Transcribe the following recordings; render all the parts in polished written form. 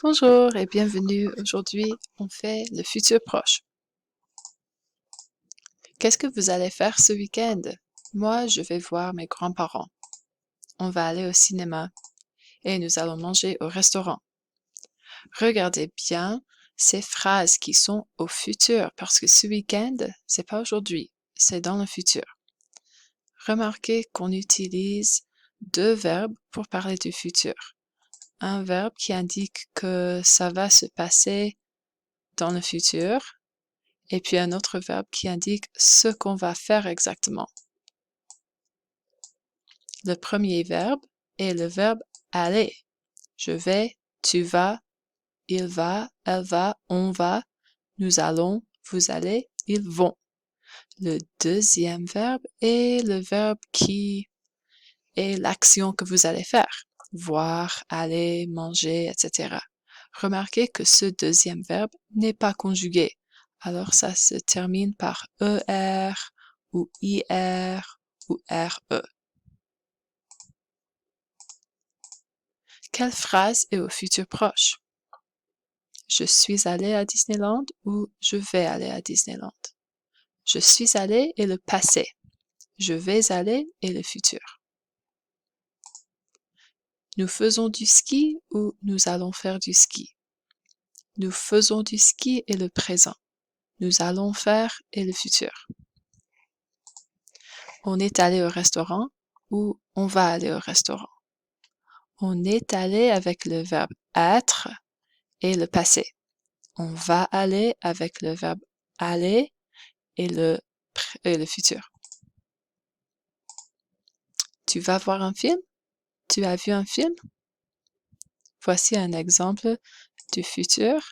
Bonjour et bienvenue. Aujourd'hui, on fait le futur proche. Qu'est-ce que vous allez faire ce week-end? Moi, je vais voir mes grands-parents. On va aller au cinéma et nous allons manger au restaurant. Regardez bien ces phrases qui sont au futur parce que ce week-end, c'est pas aujourd'hui, c'est dans le futur. Remarquez qu'on utilise deux verbes pour parler du futur. Un verbe qui indique que ça va se passer dans le futur et puis un autre verbe qui indique ce qu'on va faire exactement. Le premier verbe est le verbe aller. Je vais, tu vas, il va, elle va, on va, nous allons, vous allez, ils vont. Le deuxième verbe est le verbe qui est l'action que vous allez faire. Voir, aller, manger, etc. Remarquez que ce deuxième verbe n'est pas conjugué. Alors ça se termine par ER ou IR ou RE. Quelle phrase est au futur proche? Je suis allé à Disneyland ou je vais aller à Disneyland? Je suis allé est le passé. Je vais aller est le futur. Nous faisons du ski ou nous allons faire du ski? Nous faisons du ski est le présent. Nous allons faire est le futur. On est allé au restaurant ou on va aller au restaurant. On est allé avec le verbe être et le passé. On va aller avec le verbe aller et le futur. Tu vas voir un film? Tu as vu un film? Voici un exemple du futur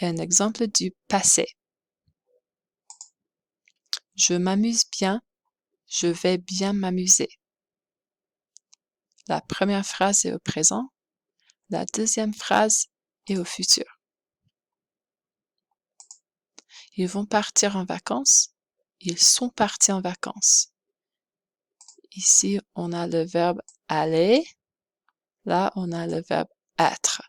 et un exemple du passé. Je m'amuse bien. Je vais bien m'amuser. La première phrase est au présent. La deuxième phrase est au futur. Ils vont partir en vacances. Ils sont partis en vacances. Ici, on a le verbe aller. Là, on a le verbe être.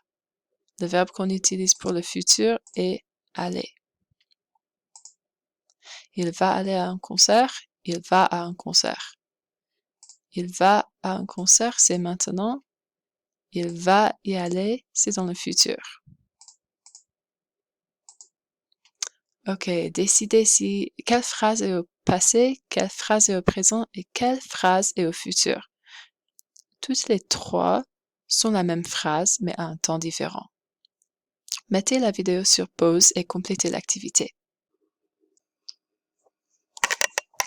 Le verbe qu'on utilise pour le futur est aller. Il va aller à un concert. Il va à un concert. Il va à un concert, c'est maintenant. Il va y aller, c'est dans le futur. Ok, décidez si quelle phrase est au passé, quelle phrase est au présent et quelle phrase est au futur. Toutes les trois sont la même phrase, mais à un temps différent. Mettez la vidéo sur pause et complétez l'activité.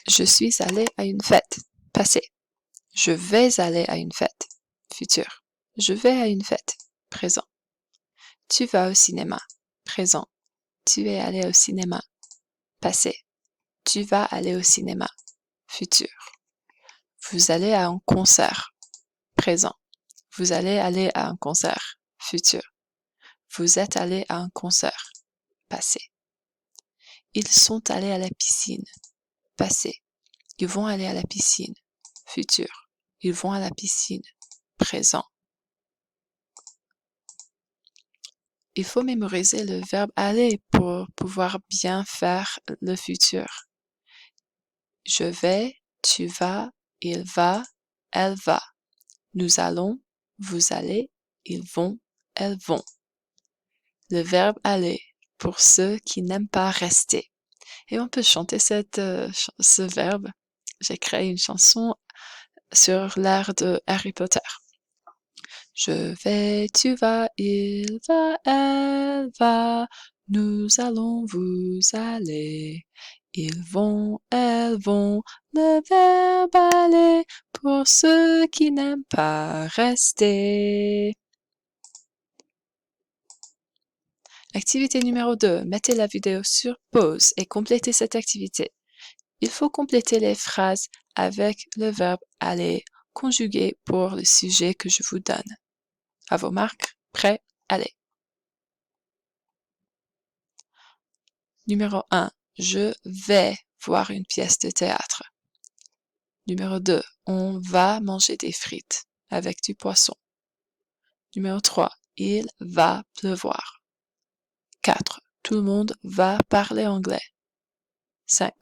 Je suis allé à une fête. Passé. Je vais aller à une fête. Futur. Je vais à une fête. Présent. Tu vas au cinéma. Présent. Tu es allé au cinéma. Passé. Tu vas aller au cinéma. Futur. Vous allez à un concert. Présent. Vous allez aller à un concert. Futur. Vous êtes allé à un concert. Passé. Ils sont allés à la piscine. Passé. Ils vont aller à la piscine. Futur. Ils vont à la piscine. Présent. Il faut mémoriser le verbe aller pour pouvoir bien faire le futur. Je vais, tu vas, il va, elle va. Nous allons, vous allez, ils vont, elles vont. Le verbe aller pour ceux qui n'aiment pas rester. Et on peut chanter ce verbe. J'ai créé une chanson sur l'air de Harry Potter. Je vais, tu vas, il va, elle va, nous allons, vous allez, ils vont, elles vont, le verbe aller pour ceux qui n'aiment pas rester. Activité numéro 2. Mettez la vidéo sur pause et complétez cette activité. Il faut compléter les phrases avec le verbe aller conjugué pour le sujet que je vous donne. À vos marques, prêts, allez. Numéro 1. Je vais voir une pièce de théâtre. Numéro 2. On va manger des frites avec du poisson. Numéro 3. il va pleuvoir. 4. Tout le monde va parler anglais. 5.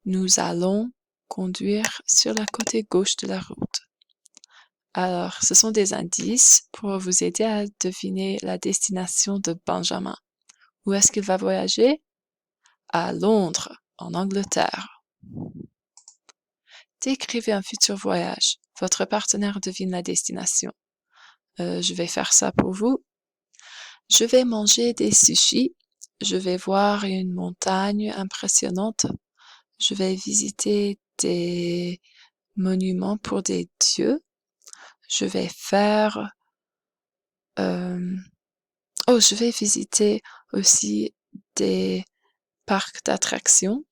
Nous allons conduire sur la côté gauche de la route. Alors, ce sont des indices pour vous aider à deviner la destination de Benjamin. Où est-ce qu'il va voyager? À Londres, en Angleterre. Décrivez un futur voyage. Votre partenaire devine la destination. Je vais faire ça pour vous. Je vais manger des sushis. Je vais voir une montagne impressionnante. Je vais visiter des monuments pour des dieux. Je vais faire... je vais visiter aussi des parcs d'attractions.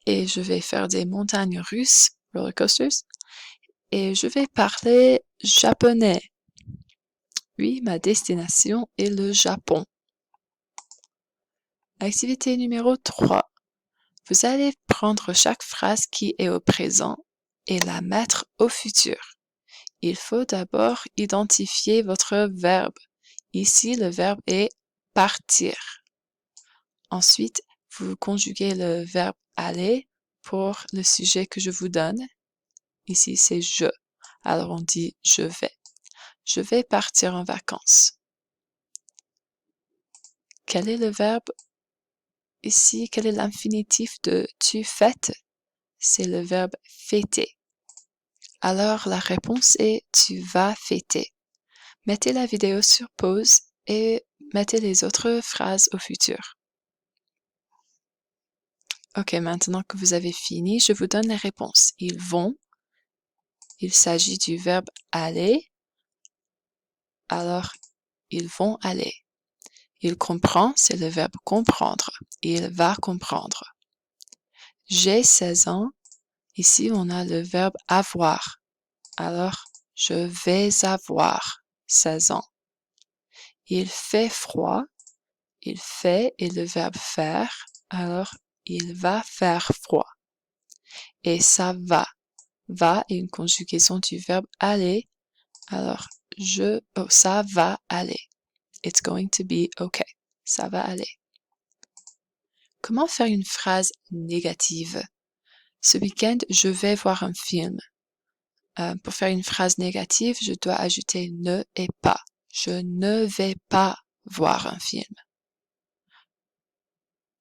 Et je vais faire des montagnes russes, roller coasters. Et je vais parler japonais. Oui, ma destination est le Japon. Activité numéro 3. Vous allez prendre chaque phrase qui est au présent et la mettre au futur. Il faut d'abord identifier votre verbe. Ici, le verbe est partir. Ensuite, vous conjuguez le verbe aller pour le sujet que je vous donne. Ici, c'est je. Alors, on dit je vais. Je vais partir en vacances. Quel est le verbe ici? Quel est l'infinitif de tu fêtes? C'est le verbe fêter. Alors, la réponse est tu vas fêter. Mettez la vidéo sur pause et mettez les autres phrases au futur. Ok, maintenant que vous avez fini, je vous donne les réponses. Ils vont. Il s'agit du verbe aller. Alors, ils vont aller. Il comprend, c'est le verbe comprendre. Il va comprendre. J'ai 16 ans. Ici, on a le verbe avoir. Alors, je vais avoir 16 ans. Il fait froid. Il fait est le verbe faire. Alors, il va faire froid. Et ça va. Va est une conjugaison du verbe aller. Alors, ça va aller. It's going to be okay. Ça va aller. Comment faire une phrase négative? Ce week-end, je vais voir un film. Pour faire une phrase négative, je dois ajouter ne et pas. Je ne vais pas voir un film.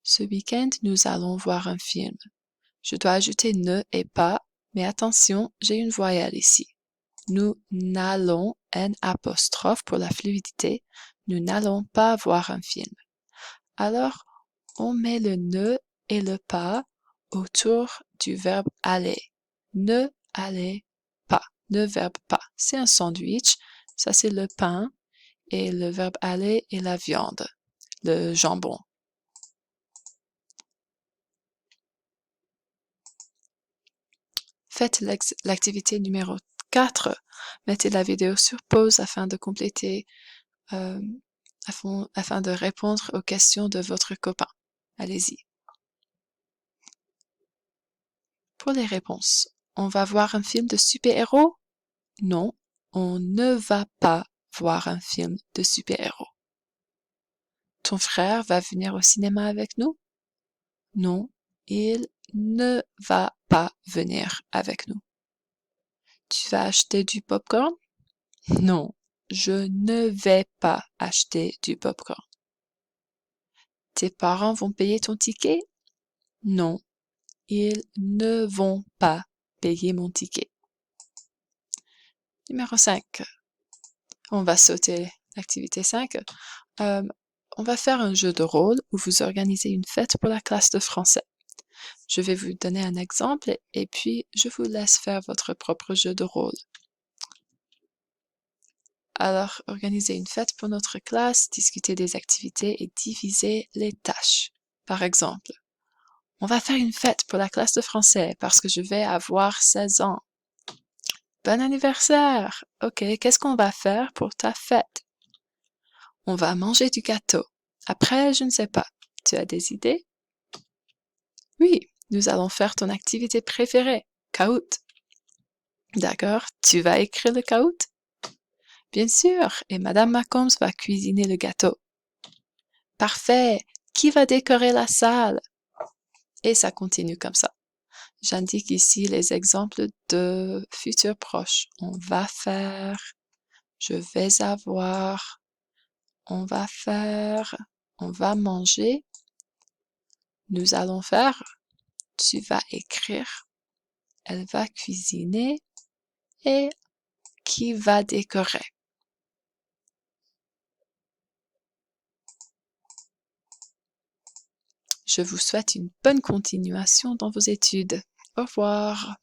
Ce week-end, nous allons voir un film. Je dois ajouter ne et pas, mais attention, j'ai une voyelle ici. Nous n'allons, N apostrophe pour la fluidité, nous n'allons pas voir un film. Alors, on met le ne et le pas autour du verbe aller. Ne allez pas. Le verbe pas. C'est un sandwich. Ça, c'est le pain. Et le verbe aller est la viande, le jambon. Faites l'activité numéro 4. Mettez la vidéo sur pause afin de compléter, afin de répondre aux questions de votre copain. Allez-y. Pour les réponses, on va voir un film de super-héros? Non, on ne va pas voir un film de super-héros. Ton frère va venir au cinéma avec nous? Non, il ne va pas venir avec nous. Tu vas acheter du popcorn? Non, je ne vais pas acheter du popcorn. Tes parents vont payer ton ticket? Non, ils ne vont pas payer mon ticket. Numéro 5. On va sauter l'activité 5. On va faire un jeu de rôle où vous organisez une fête pour la classe de français. Je vais vous donner un exemple et puis je vous laisse faire votre propre jeu de rôle. Alors, organisez une fête pour notre classe, discutez des activités et divisez les tâches. Par exemple, on va faire une fête pour la classe de français parce que je vais avoir 16 ans. Bon anniversaire! Ok, qu'est-ce qu'on va faire pour ta fête? On va manger du gâteau. Après, je ne sais pas. Tu as des idées? Oui, nous allons faire ton activité préférée, Kahoot. D'accord, tu vas écrire le Kahoot? Bien sûr, et Madame McCombs va cuisiner le gâteau. Parfait. Qui va décorer la salle? Et ça continue comme ça. J'indique ici les exemples de futurs proches. On va faire, je vais avoir, on va faire, on va manger, nous allons faire, tu vas écrire, elle va cuisiner et qui va décorer. Je vous souhaite une bonne continuation dans vos études. Au revoir.